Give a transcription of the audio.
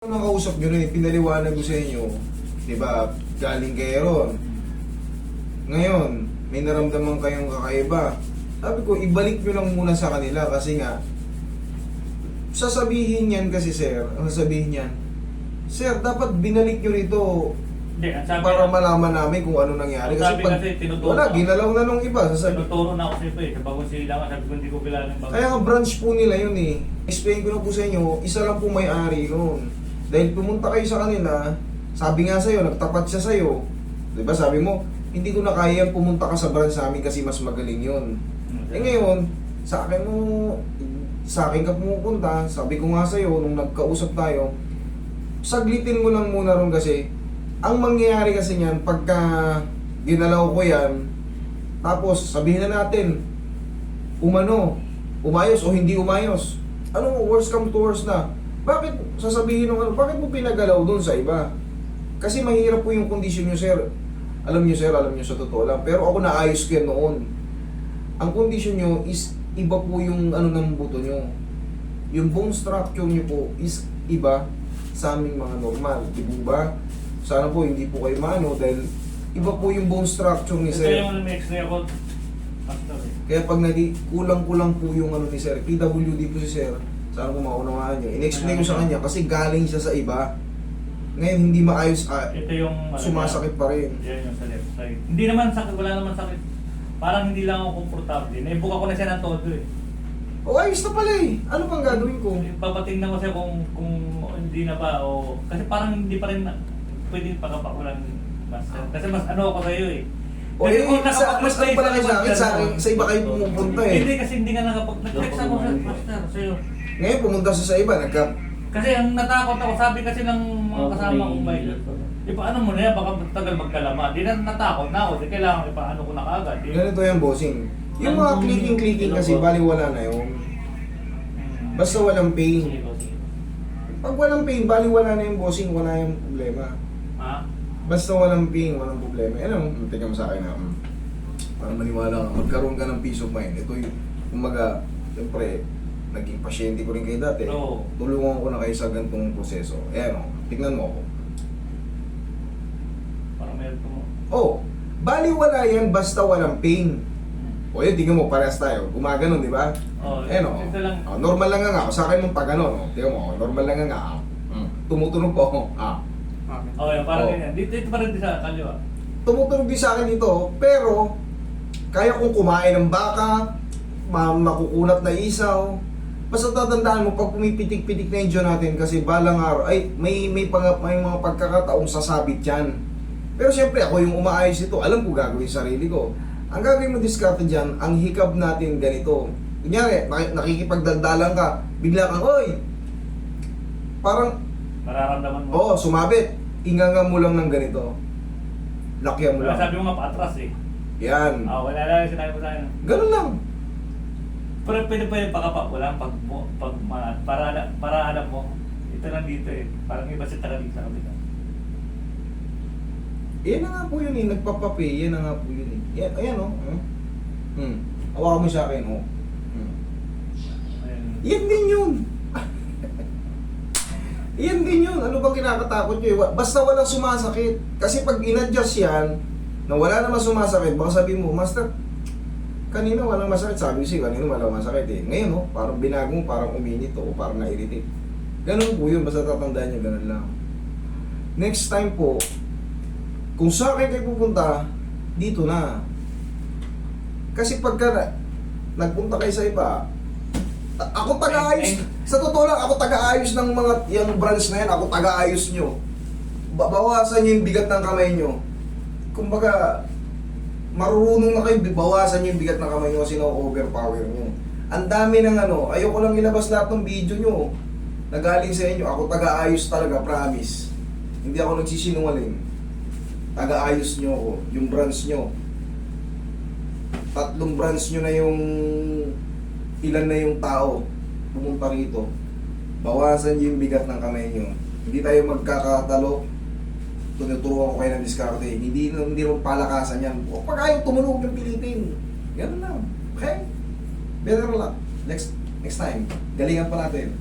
Nakausap nyo rin, pinaliwanag ko sa inyo, di ba, galing kayo ron. Ngayon, may naramdaman kayong kakaiba. Sabi ko, ibalik nyo lang muna sa kanila kasi nga, sasabihin yan kasi sir, ang sasabihin yan, sir, dapat binalik nyo rito Hindi, ang sabi para malaman namin kung ano nangyari. Ang sabi kasi, tinuturo wala, ako. ginalaw na nung iba. Sasabi, tinuturo na ako sa ito eh. Sa bagong silangan, sabi ko hindi ko kilala ng bagong. kaya nga branch po nila yun eh. Explain ko na po sa inyo, isa lang po may-ari nun. Dahil pumunta kayo sa kanila, sabi nga sa'yo, nagtapat siya sa'yo. Diba sabi mo, hindi ko na kaya pumunta ka sa branch namin kasi mas magaling yun. Eh ngayon, sa akin ka pumupunta, sabi ko nga sa'yo, nung nagkausap tayo, saglitin mo lang muna ron kasi, ang mangyayari kasi niyan, pagka ginalaw ko yan, tapos sabihin na natin, umayos o hindi umayos. Anong worst come to worst na? Bakit sasabihin ng bakit mo pinagalaw doon sa iba? Kasi mahirap po yung kondisyon nyo, sir. Alam nyo, sir, alam nyo sa totoo lang. Pero ako naayos ko yan noon. Ang kondisyon nyo is iba po yung ano ng buto nyo. Yung bone structure nyo po is iba sa aming mga normal. Di ba? Sana po hindi po kayo maano dahil iba po yung bone structure ni Ito sir. yung may-x-ray ako. After eh. Kaya pag kulang-kulang po yung ano ni sir, PWD po si sir, sana po maunawaan nyo. In-explain ko sa kanya kasi galing siya sa iba. Ngayon hindi maayos, Ito yung sumasakit pa rin. Yan yung sa left side. Hindi naman sakit, wala naman sakit. Parang hindi lang ako komportable. Naibuka ko na siya ng todo eh. O ayos na pala eh. Ano pang gagawin ko? Papatingnan ko siya kung hindi na ba o kasi parang hindi pa rin pwedeng pakapakulan master. Kasi mas ano ako sa iyo eh. O Kasi eh, kung mas ano pala kayo sa akin, sa iba kayo pumupunta eh. Hindi kasi hindi ka nag-text ako sa master sa'yo. Ngayon pumunta siya sa iba, Kasi ang natakot ako, sabi kasi ng mga kasama kong pilot, ipaano mo na yan, baka tagal magkalama. Di na natakot na ako, di kailangan ipaano ko na kaagad. ganito yan bossing. Yung mga clicking kasi baliwala na yun. Basta walang pain. Pag walang pain, baliwala na yung bossing, wala yung problema. Ha? Basta walang pain, walang problema. Yan tingnan mo sa akin na para maniwala ka, magkaroon ka ng peace of mind. Ito yung, kumaga, siyempre, naging pasyente ko rin kayo dati. Oo. Tulungan ko na kayo sa ganitong proseso. Ayan o, tignan mo ako. Parang meron ko mo. Oh, baliwala yan basta walang pain. O yun, tingnan mo, parehas tayo. Gumaganon, di ba? Oo. Ayan o. Ito lang. Oh, normal lang nga ako. Sa akin mong pag ganon. Tingnan mo, normal lang nga ako. Tumutunog po. Oo, yan, parang Oo. ganyan. Dito pa rin sa kaliwa. Tumutunog din sa akin ito, pero kaya kong kumain ng baka, makukunat na isaw. Basta tatandaan mo, pag pumipitik-pitik na yung dyan natin, kasi balang araw, ay, may mga pagkakataong sasabit yan. Pero siyempre, ako yung umaayos ito, alam ko gagawin sa sarili ko. Ang gagawin mo diskarte dyan, ang hikab natin ganito. Kunyari, nakikipagdaldalan ka, bigla kang, oy! Parang, Mararamdaman mo. oo, sumabit. Inganga mo lang ng ganito. Lakyan mo Wala, lang. sabi mo nga paatras eh. Yan. Wala lang yung sinabi mo sa akin. Ganun lang. Pero pwede pa yung pakapakulan para alam mo. Ito lang dito eh. Parang iba si taga dito sa kabila. Yan na nga po yun eh, nagpapape, yan na nga po yun eh. Yan, ayan o. Hawakan mo sa akin o. Ayun. Yan din yun. Yan din yun. Ano bang kinakatakot nyo eh? Basta walang sumasakit. Kasi pag in-adjust yan, na wala naman sumasakit, baka sabihin mo, Master, kanina walang masakit. Sabi ko siya, kanina walang masakit eh. Ngayon o, parang binago mo, parang uminit o parang na-irritate. Ganun po yun, basta tatandaan nyo, ganun lang. Next time po, kung sa akin kayo pupunta, dito na. Kasi pagka nagpunta kayo sa iba, ako taga-ayos. Sa totoo lang, ako taga-ayos ng mga yung branch na yan. Ako taga-ayos nyo. Bawasan nyo yung bigat ng kamay nyo. Kumbaga, marunong na kayo, bawasan nyo yung bigat ng kamay nyo kasi na-overpower nyo. Ang dami ng ano, ayoko lang ilabas lahat ng video nyo. Nagaling sa inyo, ako taga-ayos talaga, promise. Hindi ako nagsisinungaling. Taga-ayos nyo ako, yung branch nyo. 3 branch nyo na yung ilan na yung tao pumunta rito. Bawasan nyo yung bigat ng kamay nyo. Hindi tayo magkakatalo. Tunuturuan ko kayo ng diskarte. Hindi naman palakasan yan. O pag ayaw tumunog yung pilitin. Ganun lang. Okay? Better luck. Next time. Galingan pa natin.